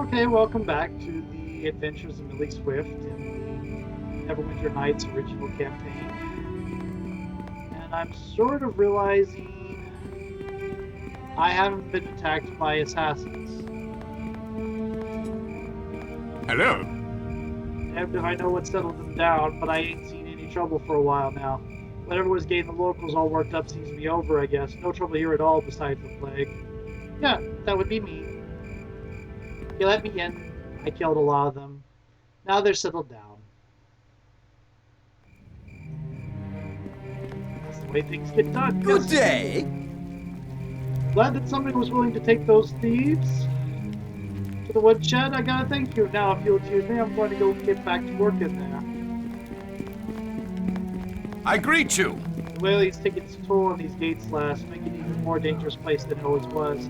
Okay, welcome back to the Adventures of Millie Swift in the Neverwinter Nights original campaign. And I'm sort of realizing I haven't been attacked by assassins. Hello. Damned if I know what settled them down, but I ain't seen any trouble for a while now. Whatever was getting the locals all worked up seems to be over, I guess. No trouble here at all besides the plague. Yeah, that would be me. You let me in. I killed a lot of them. Now they're settled down. That's the way things get done. Good Yes. day. Glad that somebody was willing to take those thieves to the woodshed. I gotta thank you. Now, if you'll excuse me, I'm going to go get back to work in there. I greet you. Whaley's taking its toll on these gate slats, making it an even more dangerous place than it always was.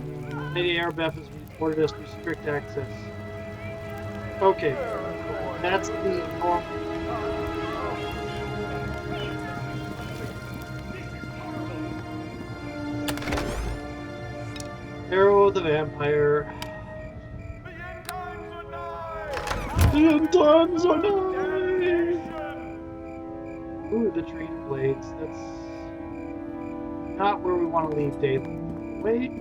Lady Arabeth has ordered us to restrict access. Okay, that's the norm. Arrow of the Vampire. The end times are nigh! Ooh, the tree blades. That's not where we want to leave Daylight. Wait,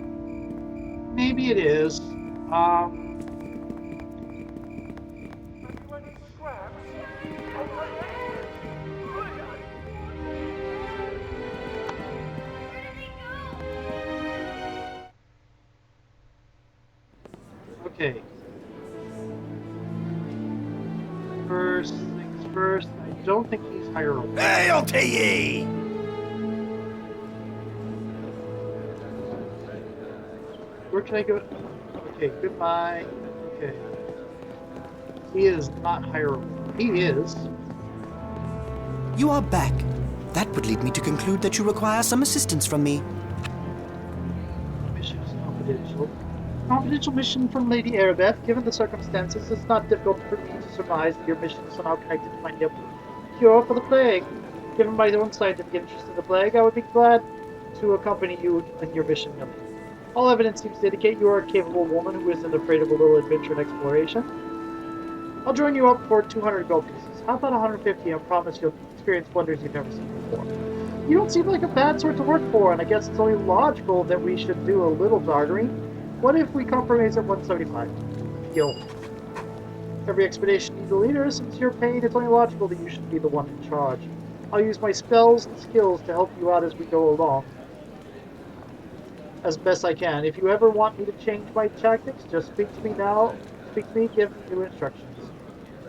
maybe it is. Okay. First things first, I don't think he's hireable. Hail to ye! Where can I go? Okay, goodbye. Okay. He is not hireable. He is. You are back. That would lead me to conclude that you require some assistance from me. Mission is confidential. Confidential mission from Lady Arabeth. Given the circumstances, it's not difficult for me to surmise that your mission is somehow connected to finding a cure for the plague. Given my own scientific interest in the plague, I would be glad to accompany you in your mission, Millie. All evidence seems to indicate you are a capable woman who isn't afraid of a little adventure and exploration. I'll join you up for 200 gold pieces. How about 150? I promise you'll experience wonders you've never seen before. You don't seem like a bad sort to work for, and I guess it's only logical that we should do a little bartering. What if we compromise at 175? Deal. Every expedition needs a leader. Since you're paying, it's only logical that you should be the one in charge. I'll use my spells and skills to help you out as we go along, as best I can. If you ever want me to change my tactics, just speak to me now. Speak to me, give me new instructions.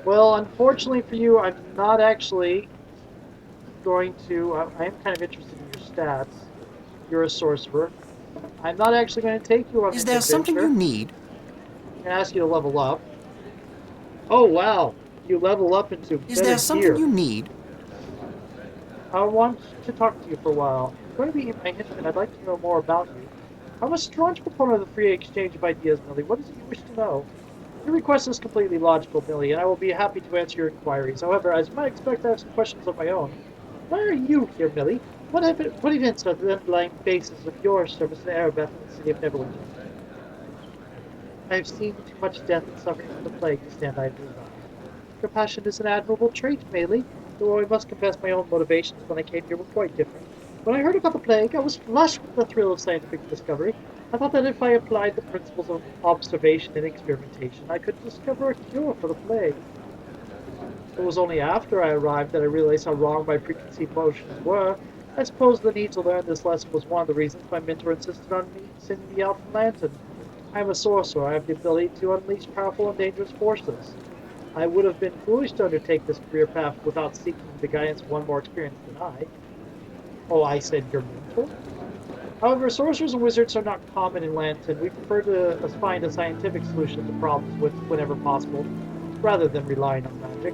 Well, unfortunately for you, I'm not actually going to... I am kind of interested in your stats. You're a sorcerer. I'm not actually going to take you on Is this there something you adventure. need? I'm going to ask you to level up. Oh, wow. You level up into Is better there something gear. you need? I want to talk to you for a while. You're going to be my henchman. I'd like to know more about you. I'm a staunch proponent of the free exchange of ideas, Millie. What is it you wish to know? Your request is completely logical, Millie, and I will be happy to answer your inquiries. However, as you might expect, I have some questions of my own. Why are you here, Millie? What events are the underlying basis of your service to Arabeth in the city of Neverwinter? I have seen too much death and suffering from the plague to stand idly by. Your passion is an admirable trait, Millie, though I must confess my own motivations when I came here were quite different. When I heard about the plague, I was flushed with the thrill of scientific discovery. I thought that if I applied the principles of observation and experimentation, I could discover a cure for the plague. It was only after I arrived that I realized how wrong my preconceived notions were. I suppose the need to learn this lesson was one of the reasons my mentor insisted on me sending me out from Lantern. I am a sorcerer. I have the ability to unleash powerful and dangerous forces. I would have been foolish to undertake this career path without seeking the guidance of one more experienced than I. Oh, I said your mentor? However, sorcerers and wizards are not common in Lantern. We prefer to find a scientific solution to problems whenever possible, rather than relying on magic.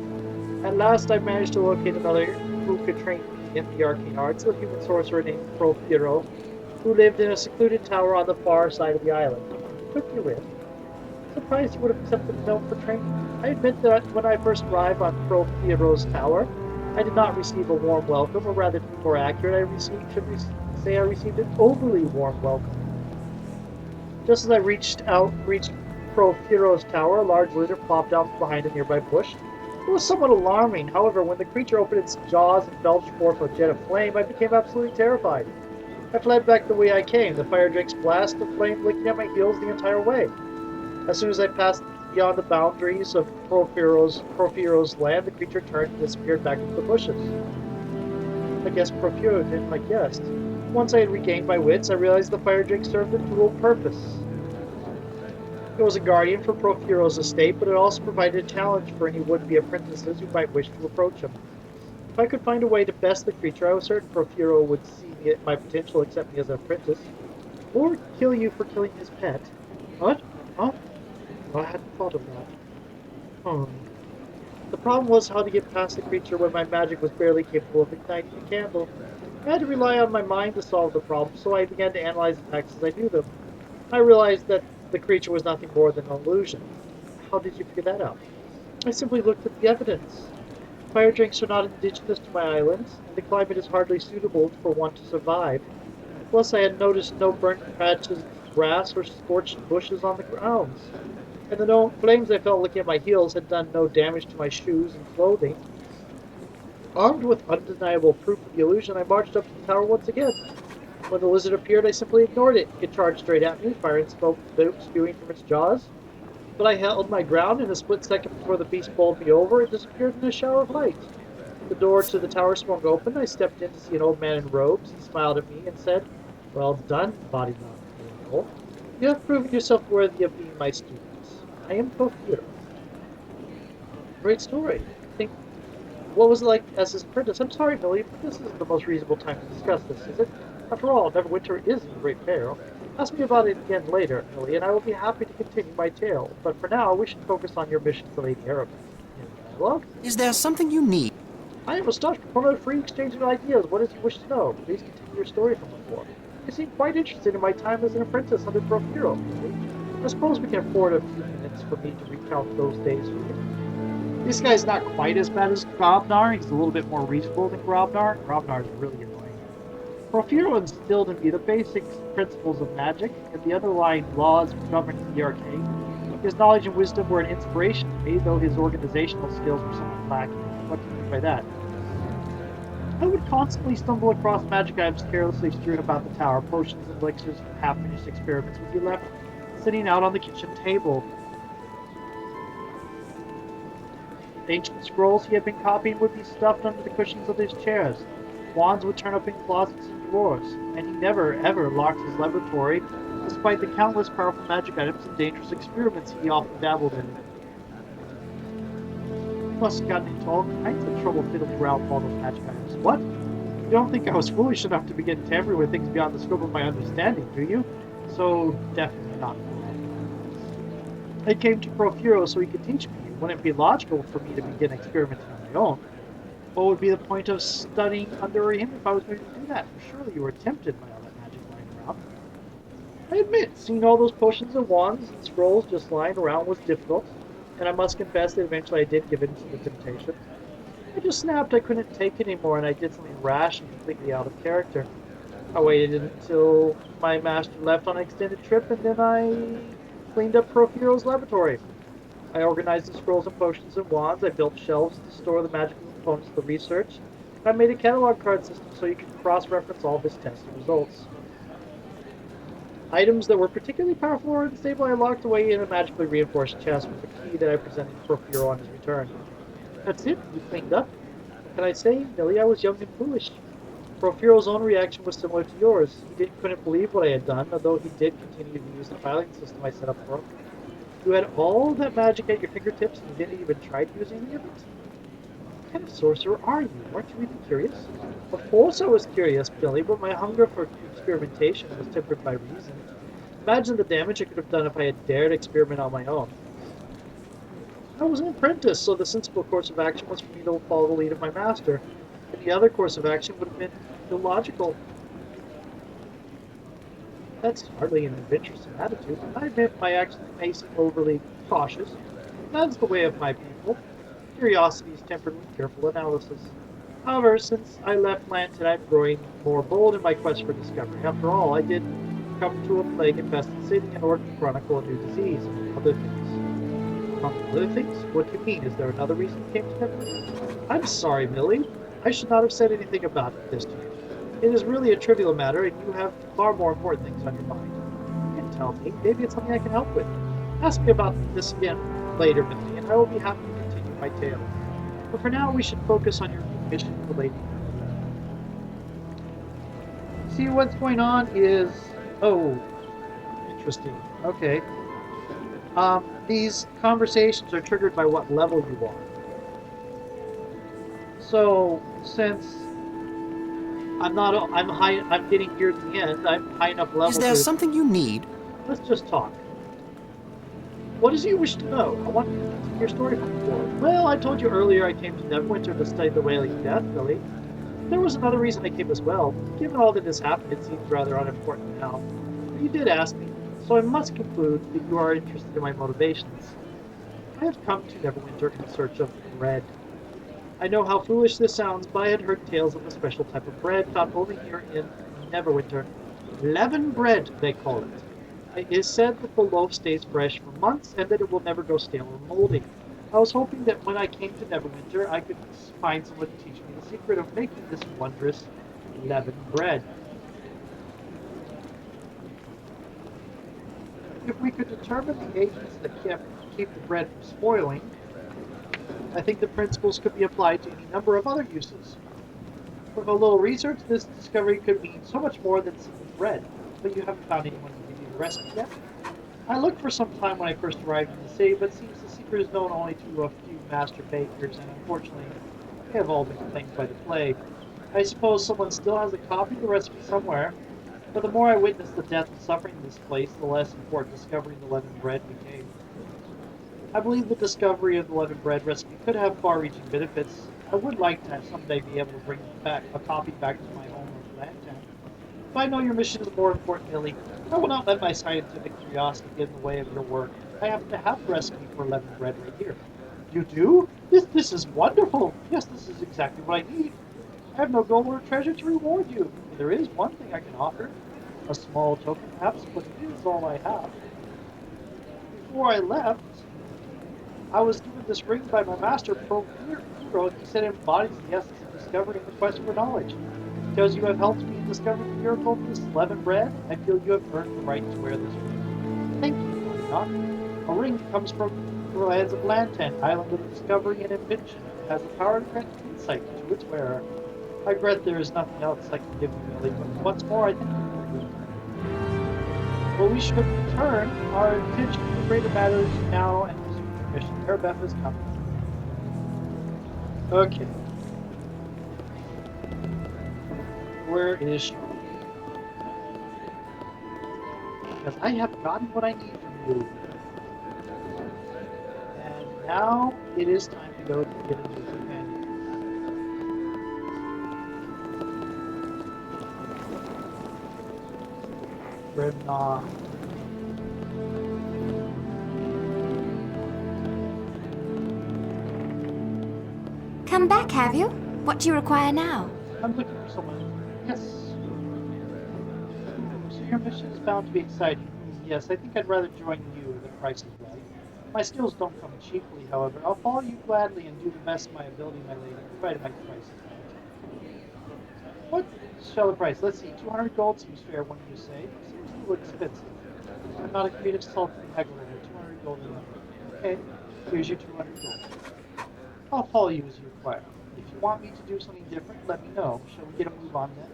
At last, I managed to locate another who could train me in the arcane arts, a human sorcerer named Profiro, who lived in a secluded tower on the far side of the island. He took you in. Surprised you would have accepted the note for training. I admit that when I first arrived on Profiro's tower, I did not receive a warm welcome, or rather, to be more accurate, I received an overly warm welcome. Just as I reached Profiro's tower, a large lizard plopped out from behind a nearby bush. It was somewhat alarming. However, when the creature opened its jaws and belched forth a jet of flame, I became absolutely terrified. I fled back the way I came, the fire drake's blast of flame licking at my heels the entire way. As soon as I passed beyond the boundaries of Profiro's land, the creature turned and disappeared back into the bushes. I guess Profiro didn't like guessed. Once I had regained my wits, I realized the fire drake served a dual purpose. It was a guardian for Profiro's estate, but it also provided a challenge for any would-be apprentices who might wish to approach him. If I could find a way to best the creature, I was certain Profiro would see me at my potential, accept me as an apprentice, or kill you for killing his pet. What? Huh? Well, I hadn't thought of that. The problem was how to get past the creature when my magic was barely capable of igniting a candle. I had to rely on my mind to solve the problem, so I began to analyze attacks as I knew them. I realized that the creature was nothing more than an illusion. How did you figure that out? I simply looked at the evidence. Fire drakes are not indigenous to my island, and the climate is hardly suitable for one to survive. Plus, I had noticed no burnt patches of grass or scorched bushes on the grounds, and the flames I felt licking at my heels had done no damage to my shoes and clothing. Armed with undeniable proof of the illusion, I marched up to the tower once again. When the lizard appeared, I simply ignored it. It charged straight at me, fire and smoke spewing from its jaws. But I held my ground. In a split second before the beast bowled me over, it disappeared in a shower of light. The door to the tower swung open. I stepped in to see an old man in robes. He smiled at me and said, "Well done, body miracle. You have proven yourself worthy of being my student. I am Porphyro." Great story. I think, what was it like as his apprentice? I'm sorry, Millie, but this isn't the most reasonable time to discuss this, is it? After all, Neverwinter is in great peril. Ask me about it again later, Millie, and I will be happy to continue my tale. But for now, we should focus on your mission to Lady Arabelle. In dialogue? Is there something you need? I am a staunch proponent of free exchange of ideas. What is you wish to know? Please continue your story from before. You seem quite interested in my time as an apprentice under Porphyro, Millie. I suppose we can afford a few minutes for me to recount those days for you. This guy's not quite as bad as Grobnar. He's a little bit more reasonable than Grobnar. Grobnar is really annoying. Porphyro instilled in me the basic principles of magic and the underlying laws governing the arcane. His knowledge and wisdom were an inspiration to me, though his organizational skills were somewhat lacking. What do you mean by that? I would constantly stumble across magic items carelessly strewn about the tower, potions and elixirs from half-finished experiments would be left sitting out on the kitchen table. Ancient scrolls he had been copying would be stuffed under the cushions of his chairs. Wands would turn up in closets and drawers, and he never, ever locked his laboratory, despite the countless powerful magic items and dangerous experiments he often dabbled in. He must have gotten into all kinds of trouble fiddling around with all those magic items. What? You don't think I was foolish enough to begin tampering with things beyond the scope of my understanding, do you? So, definitely not. I came to Porphyro so he could teach me. It wouldn't be logical for me to begin experimenting on my own. What would be the point of studying under him if I was going to do that? Surely you were tempted by all that magic lying around. I admit, seeing all those potions and wands and scrolls just lying around was difficult, and I must confess that eventually I did give in to the temptation. I just snapped I couldn't take it anymore, and I did something rash and completely out of character. I waited until my master left on an extended trip, and then I cleaned up Porphyro's laboratory. I organized the scrolls and potions and wands, I built shelves to store the magical components of the research, and I made a catalog card system so you could cross-reference all of his tested results. Items that were particularly powerful or unstable I locked away in a magically reinforced chest with a key that I presented to Porphyro on his return. That's it, you cleaned up. What can I say, Millie? I was young and foolish. Porphyro's own reaction was similar to yours. He couldn't believe what I had done, although he did continue to use the filing system I set up for him. You had all that magic at your fingertips and you didn't even try to use any of it? What kind of sorcerer are you? Weren't you even curious? Of course I was curious, Billy, but my hunger for experimentation was tempered by reason. Imagine the damage I could have done if I had dared experiment on my own. I was an apprentice, so the sensible course of action was for me to follow the lead of my master. Any other course of action would have been illogical. That's hardly an adventuresome attitude. I admit my actions may seem overly cautious. That's the way of my people. Curiosity is tempered with careful analysis. However, since I left Lanton, I'm growing more bold in my quest for discovery. After all, I did succumbed to a plague-infested city in order to chronicle a new disease, among other things. Among other things? What do you mean? Is there another reason you came to Neverwinter? I'm sorry, Millie. I should not have said anything about this to you. It is really a trivial matter, and you have far more important things on your mind. You can tell me. Maybe it's something I can help with. Ask me about this again later, Millie, and I will be happy to continue my tale. But for now, we should focus on your mission relating. See, what's going on is... Oh, interesting. Okay. These conversations are triggered by what level you are. So, since I'm getting near the end, I'm high enough level Is there to... something you need? Let's just talk. What is it you wish to know? I want you to continue your story from before. Well, I told you earlier I came to Neverwinter to study the Wailing Death, Billy. There was another reason I came as well. Given all that has happened, it seems rather unimportant now. But you did ask me, so I must conclude that you are interested in my motivations. I have come to Neverwinter in search of bread. I know how foolish this sounds, but I had heard tales of a special type of bread found only here in Neverwinter. Leaven bread, they call it. It is said that the loaf stays fresh for months and that it will never go stale or moldy. I was hoping that when I came to Neverwinter, I could find someone to teach me the secret of making this wondrous leavened bread. If we could determine the agents that keep the bread from spoiling, I think the principles could be applied to any number of other uses. With a little research, this discovery could mean so much more than simple bread, but you haven't found anyone to give you the recipe yet. I looked for some time when I first arrived in the city, but it seems the secret is known only to a few master bakers, and unfortunately, they have all been claimed by the plague. I suppose someone still has a copy of the recipe somewhere, but the more I witnessed the death and suffering in this place, the less important discovering the leavened bread became. I believe the discovery of the leavened bread recipe could have far-reaching benefits. I would like to someday be able to bring back a copy back to my home of Lantern. But I know your mission is more important, Millie. I will not let my scientific curiosity get in the way of your work. I happen to have the recipe for leavened bread right here. You do? This is wonderful. Yes, this is exactly what I need. I have no gold or treasure to reward you. But there is one thing I can offer. A small token, perhaps, but it is all I have. Before I left, I was given this ring by my master, Procuro. He said it embodies the essence of discovery and the quest for knowledge. Because you have helped me in discovering the miracle of this leavened bread, I feel you have earned the right to wear this ring. Thank you, Monica. A ring comes from the lands of Lantan, island of discovery and invention. It has the power to grant insight to its wearer. I regret there is nothing else I can give you, Millie, but once more I thank you for your Well, we should return our attention to greater matters now and resume the mission. Arabeth is coming. Okay. Where is she? Because I have gotten what I need from you. And now it is time to go to get a new companion. Brimna. Come back, have you? What do you require now? I'm looking for someone. Yes. So your mission is bound to be exciting. Yes, I think I'd rather join you if the price is right. My skills don't come cheaply, however. I'll follow you gladly and do the best of my ability, my lady, provided my price is right. What shall the price? Let's see, 200 gold seems fair, when you say. Seems a little expensive. I'm not a creative sultan haggler, 200 gold enough. Okay, here's your 200 gold. I'll follow you as you require. If you want me to do something different, let me know. Shall we get a move on then?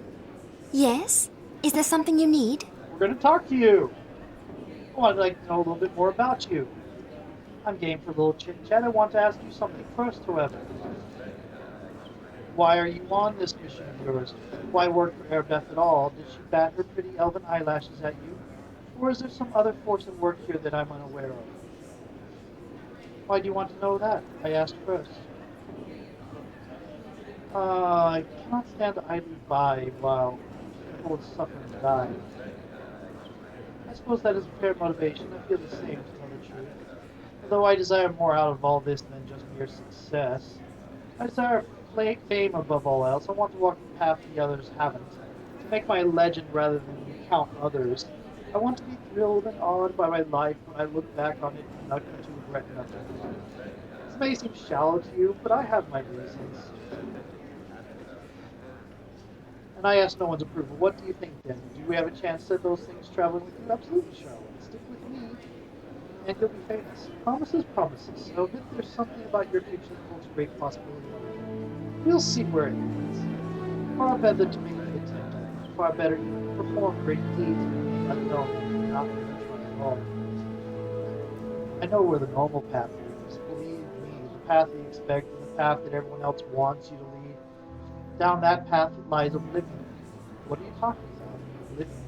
Yes? Is there something you need? We're going to talk to you. Oh, I'd like to know a little bit more about you. I'm game for a little chit-chat. I want to ask you something first, however. Why are you on this mission of yours? Why work for Arabeth at all? Did she bat her pretty elven eyelashes at you? Or is there some other force at work here that I'm unaware of? Why do you want to know that? I asked first. I cannot stand idly by while people suffer and die. I suppose that is a fair motivation. I feel the same, to tell the truth. Although I desire more out of all this than just mere success. I desire fame above all else. I want to walk the path the others haven't. To make my legend rather than count others. I want to be thrilled and awed by my life when I look back on it and not come to regret nothing. This may seem shallow to you, but I have my reasons. And I ask no one's approval. What do you think then? Do we have a chance at those things traveling with you? Absolutely, Charlotte. Stick with me, and you'll be famous. Promises, promises. I'll admit there's something about your future that holds great possibility. We'll see where it leads. Far better to make the attempt. Far better to perform great deeds and remain unknown than not really try at all. I know where the normal path leads. Believe me, the path you expect and the path that everyone else wants you to lead. Down that path lies oblivion. What are you talking about? Oblivion?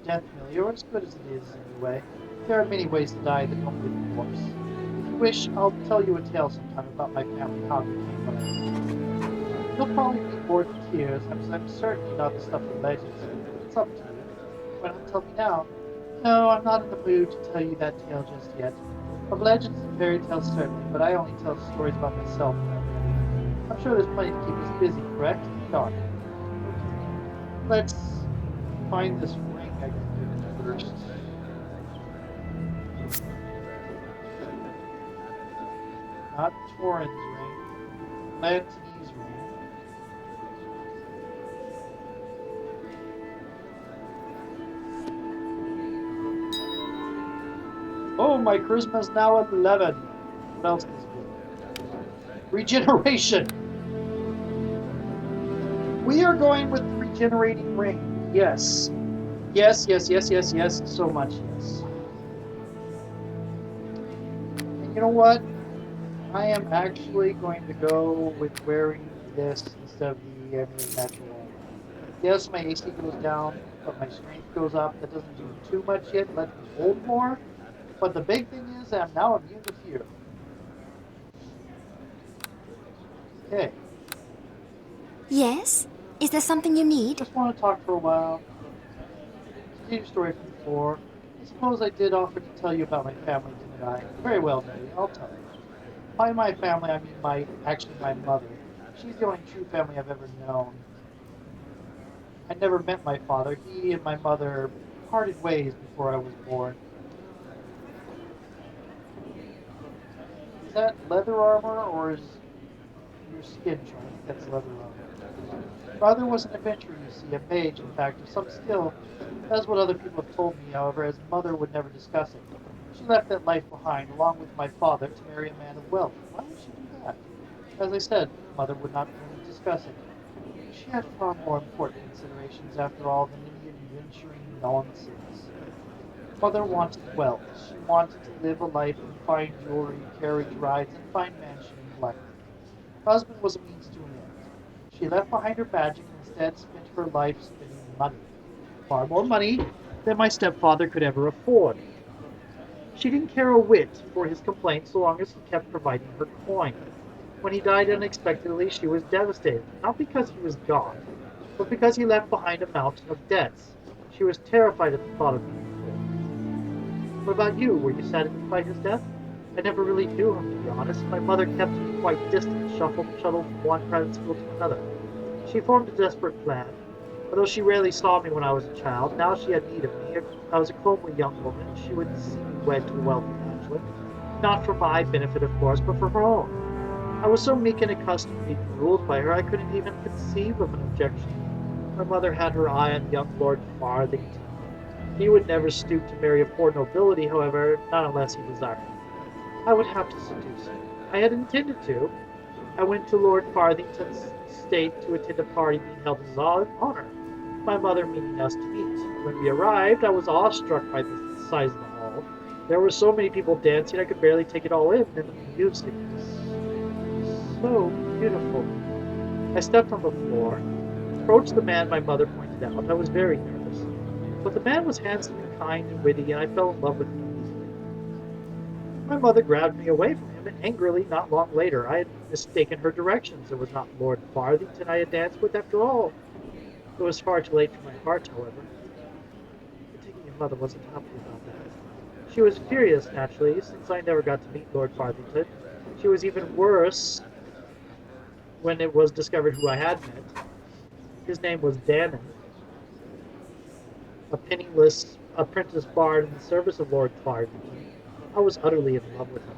Death, Millie, or as good as it is anyway. There are many ways to die that don't leave a corpse. If you wish, I'll tell you a tale sometime about my family, how it became what I am. You'll probably be bored to tears, I'm certainly not the stuff of legends. It's up to you. Why not tell me now? No, I'm not in the mood to tell you that tale just yet. Of legends and fairy tales, certainly, but I only tell stories about myself when I'm ready. I'm sure there's plenty to keep us busy, correct? Darn. Okay. Let's find this ring I can do first. Not Torin's ring. Lantine's ring. Oh, my charisma's now 11. What else is good? Regeneration! We are going with the regenerating ring. Yes. Yes, yes, yes, yes, yes. So much yes. And you know what? I am actually going to go with wearing this instead of the emulating natural armor. Yes, my AC goes down, but my strength goes up. That doesn't do too much yet. Let me hold more. But the big thing is I'm now immune to fear. Okay. Yes? Is there something you need? Just want to talk for a while. Continue story from before. I suppose I did offer to tell you about my family, didn't I? Very well, Mary. I'll tell you. By my family, I mean my mother. She's the only true family I've ever known. I never met my father. He and my mother parted ways before I was born. Is that leather armor or is your skin tone? I think that's leather armor. Father was an adventurer, you see, a mage, in fact, of some skill. That's what other people have told me, however, as mother would never discuss it. She left that life behind, along with my father, to marry a man of wealth. Why would she do that? As I said, mother would not really discuss it. She had far more important considerations, after all, than any adventuring nonsense. Mother wanted wealth. She wanted to live a life of fine jewelry, carriage rides, and fine mansion in Blackwood. Husband was a means to an end. She left behind her badging and instead spent her life spending money. Far more money than my stepfather could ever afford. She didn't care a whit for his complaints so long as he kept providing her coin. When he died unexpectedly, she was devastated, not because he was gone, but because he left behind a mountain of debts. She was terrified at the thought of being poor. What about you? Were you saddened by his death? I never really knew him, to be honest. My mother kept me quite distant, shuttled from one private school to another. She formed a desperate plan. Although she rarely saw me when I was a child, now she had need of me. I was a comely young woman. She would see me wed to a wealthy bachelor. Not for my benefit, of course, but for her own. I was so meek and accustomed to being ruled by her, I couldn't even conceive of an objection. My mother had her eye on young Lord Farthington. He would never stoop to marry a poor nobility, however, not unless he desired it. I would have to seduce him. I had intended to. I went to Lord Farthington's estate to attend a party being held in his honor, my mother meaning us to meet. When we arrived, I was awestruck by the size of the hall. There were so many people dancing, I could barely take it all in, and the music was so beautiful. I stepped on the floor, approached the man my mother pointed out. I was very nervous. But the man was handsome and kind and witty, and I fell in love with him easily. My mother grabbed me away from him, and angrily, not long later, I had mistaken her directions. It was not Lord Farthington I had danced with, after all. It was far too late for my heart, however. I take it your mother wasn't happy about that. She was furious, naturally, since I never got to meet Lord Farthington. She was even worse when it was discovered who I had met. His name was Dannon, a penniless apprentice bard in the service of Lord Farthington. I was utterly in love with him.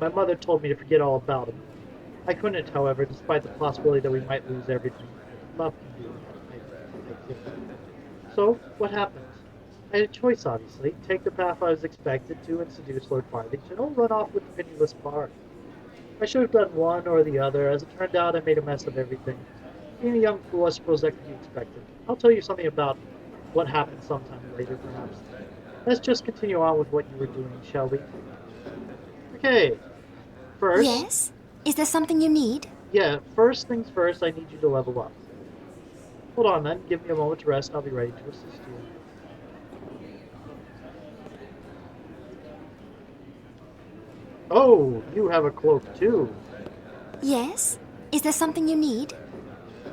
My mother told me to forget all about him. I couldn't, however, despite the possibility that we might lose everything. Love can do that, I think. So, what happened? I had a choice, obviously. Take the path I was expected to and seduce Lord Farthington, or run off with the penniless bard. I should have done one or the other. As it turned out, I made a mess of everything. Being a young fool, I suppose that could be expected. I'll tell you something about what happened sometime later, perhaps. Let's just continue on with what you were doing, shall we? Okay, first, Yes? Is there something you need? yeah, first things first, I need you to level up. Hold on then, give me a moment to rest, and I'll be ready to assist you. Oh, you have a cloak too, Yes? Is there something you need?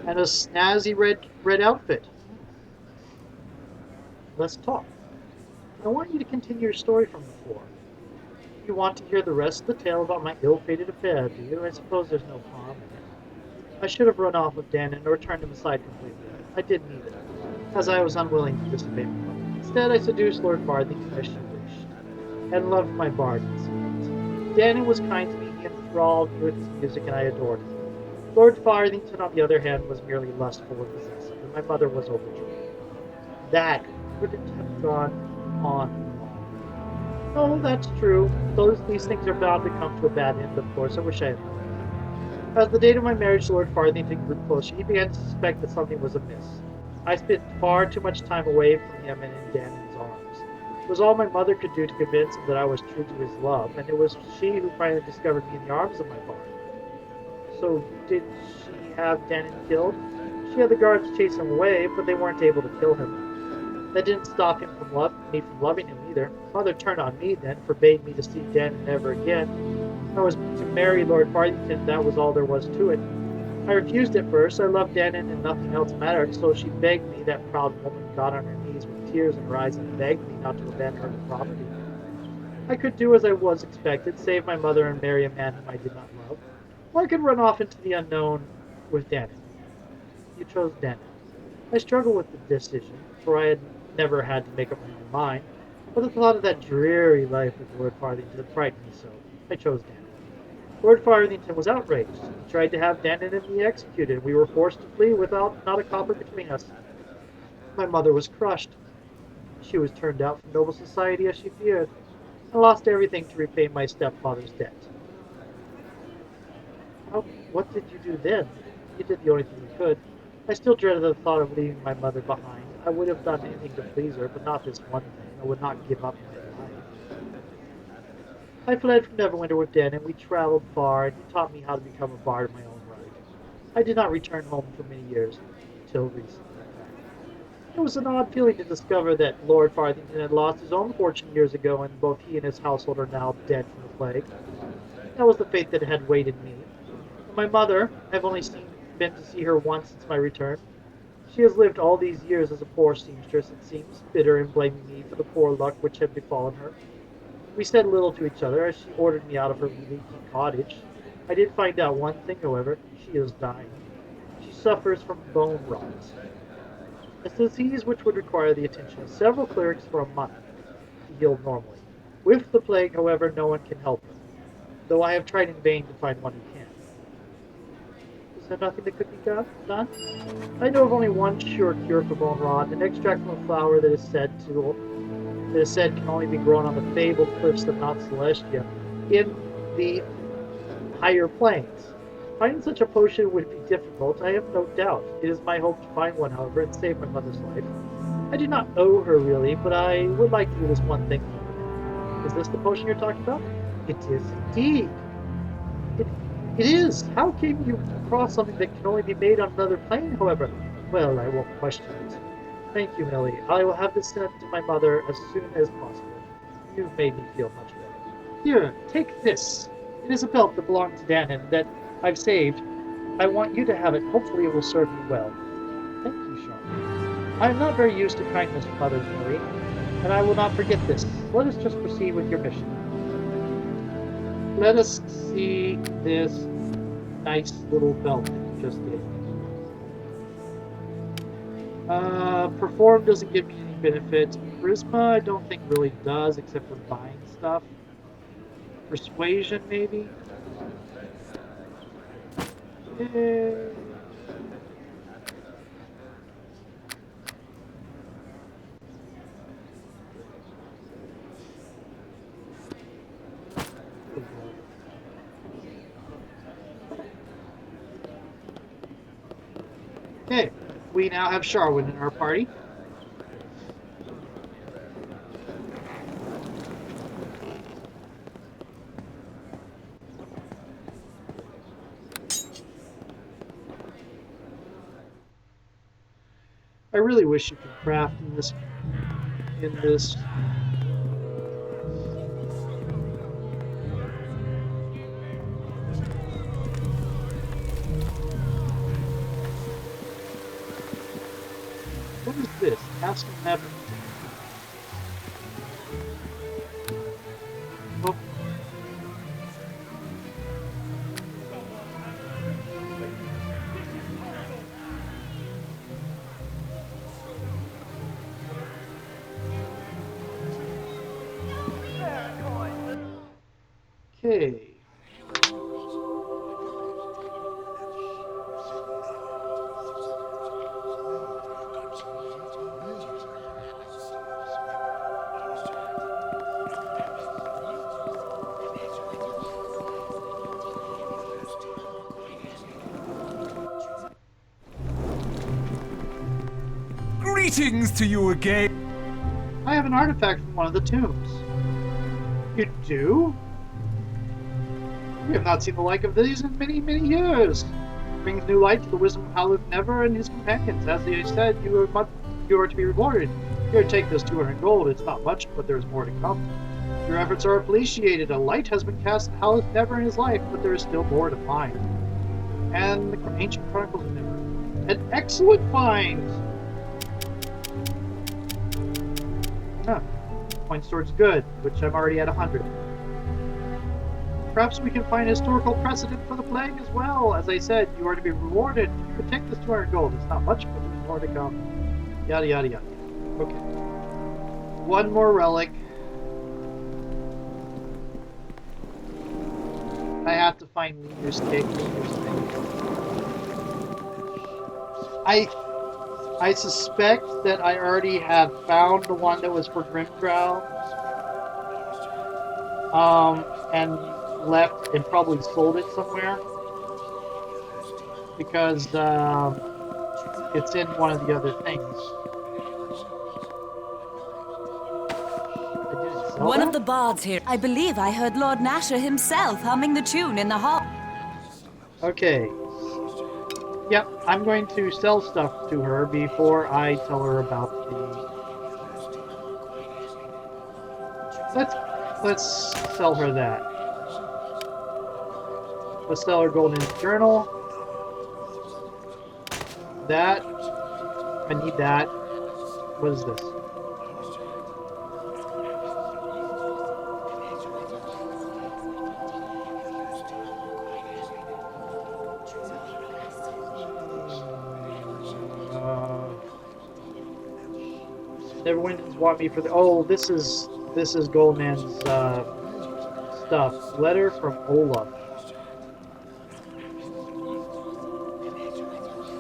and a snazzy red outfit. Let's talk. I want you to continue your story from before. You want to hear the rest of the tale about my ill-fated affair, do you? I suppose there's no harm in it. I should have run off with Danon or turned him aside completely. I didn't either, as I was unwilling to disobey my mother. Instead, I seduced Lord Farthington as she wished, and loved my bard in secret. Danon was kind to me, he enthralled me with his music, and I adored him. Lord Farthington, on the other hand, was merely lustful and possessive, and my mother was overjoyed. That couldn't have gone on. Oh, that's true. These things are bound to come to a bad end, of course. I wish I had known. As the date of my marriage to Lord Farthington grew closer, he began to suspect that something was amiss. I spent far too much time away from him and in Danon's arms. It was all my mother could do to convince him that I was true to his love, and it was she who finally discovered me in the arms of my bard. So, did she have Danon killed? She had the guards chase him away, but they weren't able to kill him. That didn't stop me from loving him either. Mother turned on me then, forbade me to see Danon ever again. I was to marry Lord Farthington, that was all there was to it. I refused at first. I loved Danon and nothing else mattered, so she begged me. That proud woman got on her knees with tears in her eyes and begged me not to abandon her property. I could do as I was expected, save my mother and marry a man whom I did not love. Or I could run off into the unknown with Danon. You chose Danon. I struggled with the decision, for I had never had to make up my own mind, but the thought of that dreary life with Lord Farthington frightened me so. I chose Danon. Lord Farthington was outraged. He tried to have Danon and me executed. We were forced to flee without not a copper between us. My mother was crushed. She was turned out from noble society as she feared, and lost everything to repay my stepfather's debt. What did you do then? You did the only thing you could. I still dreaded the thought of leaving my mother behind. I would have done anything to please her, but not this one thing. I would not give up my life. I fled from Neverwinter with Den, and we traveled far, and he taught me how to become a bard of my own right. I did not return home for many years, till recently. It was an odd feeling to discover that Lord Farthington had lost his own fortune years ago, and both he and his household are now dead from the plague. That was the fate that had awaited me. And my mother, I've only been to see her once since my return. She has lived all these years as a poor seamstress, it seems, bitter and blaming me for the poor luck which had befallen her. We said little to each other, as she ordered me out of her leaky cottage. I did find out one thing, however. She is dying. She suffers from bone rot, a disease which would require the attention of several clerics for a month to heal normally. With the plague, however, no one can help her, though I have tried in vain to find one who can. Is there nothing that could be done? I know of only one sure cure for bone rot, an extract from a flower that is said can only be grown on the fabled cliffs of Mount Celestia in the higher planes. Finding such a potion would be difficult, I have no doubt. It is my hope to find one, however, and save my mother's life. I do not owe her really, but I would like to do this one thing for her. Is this the potion you're talking about? It is indeed. It is. How came you across something that can only be made on another plane, however? Well, I won't question it. Thank you, Millie. I will have this sent to my mother as soon as possible. You've made me feel much better. Here, take this. It is a belt that belonged to Danon that I've saved. I want you to have it. Hopefully it will serve you well. Thank you, Sean. I am not very used to kindness from others, Millie, and I will not forget this. Let us just proceed with your mission. Let us see this nice little belt that you just did. Perform doesn't give me any benefit. Charisma, I don't think really does, except for buying stuff. Persuasion, maybe? Eh, Okay, we now have Sharwin in our party. I really wish you could craft in this. What is this? Castle Neverwinter. Oh, okay. Greetings to you again. I have an artifact from one of the tombs. You do? We have not seen the like of these in many, many years. Brings new light to the wisdom of Halif Never and his companions. As I said, you are to be rewarded. Here, take this 200 gold. It's not much, but there is more to come. Your efforts are appreciated. A light has been cast on Halif Never in his life, but there is still more to find. And the Ancient Chronicles of Never. An excellent find! Huh. Point storage's good, which I'm already at 100. Perhaps we can find historical precedent for the plague as well. As I said, you are to be rewarded. You could take this 200 gold. It's not much, but there's more to come. Yada, yada, yada. Okay. One more relic. I have to find Leader's Cake. I suspect that I already have found the one that was for Grimdrow. And left and probably sold it somewhere. Because, it's in one of the other things. I didn't sell One that? of the bards here. I believe I heard Lord Nasher himself humming the tune in the hall. Okay. Yep, I'm going to sell stuff to her before I tell her about the... Let's sell her that. Let's sell her Golden Journal. That. I need that. What is this? Neverwinter's want me for the... Oh, this is Goldman's stuff. Letter from Olaf.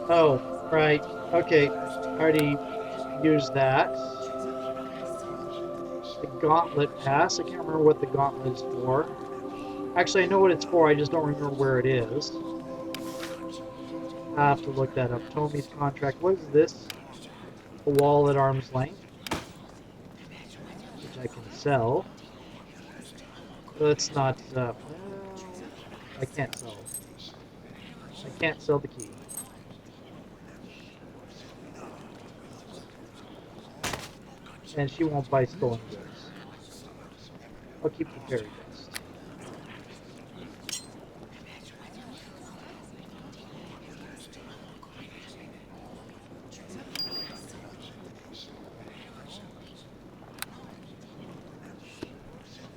Oh, right. Okay. I already used that. The Gauntlet Pass. I can't remember what the Gauntlet is for. Actually, I know what it's for. I just don't remember where it is. I have to look that up. Tommy's contract. What is this? A wall at arm's length. Which I can sell. Let's not... well, I can't sell. I can't sell the key. And she won't buy stolen goods. I'll keep the fairy dust.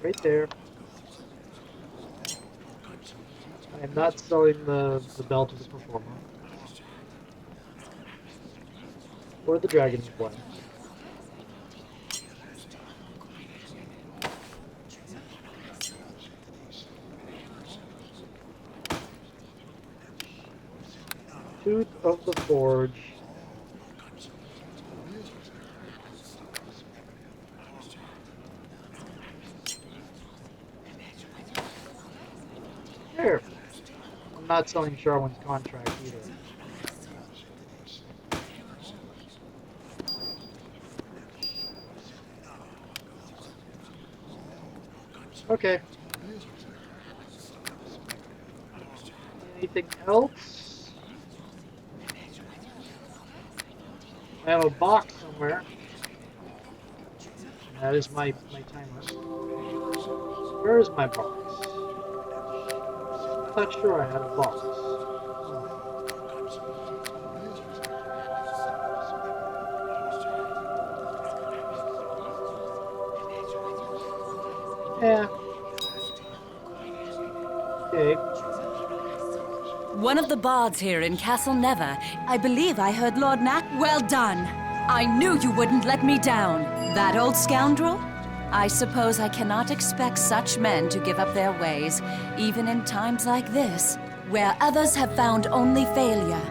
Right there. I am not selling the belt of the performer. Or the dragon's blood. Tooth of the Forge. Here. I'm not selling Sharwin's contract either. Okay. Anything else? I have a box somewhere. That is my timer. Where is my box? I'm not sure I had a box. Yeah. Okay. One of the bards here in Castle Never. I believe I heard Lord Nat. Well done. I knew you wouldn't let me down. That old scoundrel? I suppose I cannot expect such men to give up their ways, even in times like this. Where others have found only failure,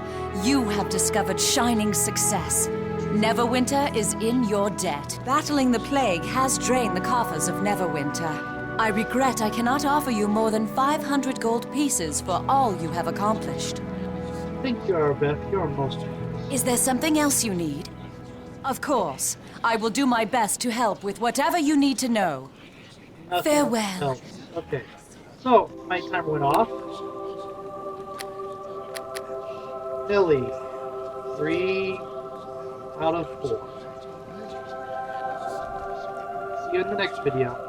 you have discovered shining success. Neverwinter is in your debt. Battling the plague has drained the coffers of Neverwinter. I regret I cannot offer you more than 500 gold pieces for all you have accomplished. Thank you, Arbeth. You're most generous. Is there something else you need? Of course. I will do my best to help with whatever you need to know. Nothing Farewell. else. Okay. So, my timer went off. Millie. 3 out of 4. See you in the next video.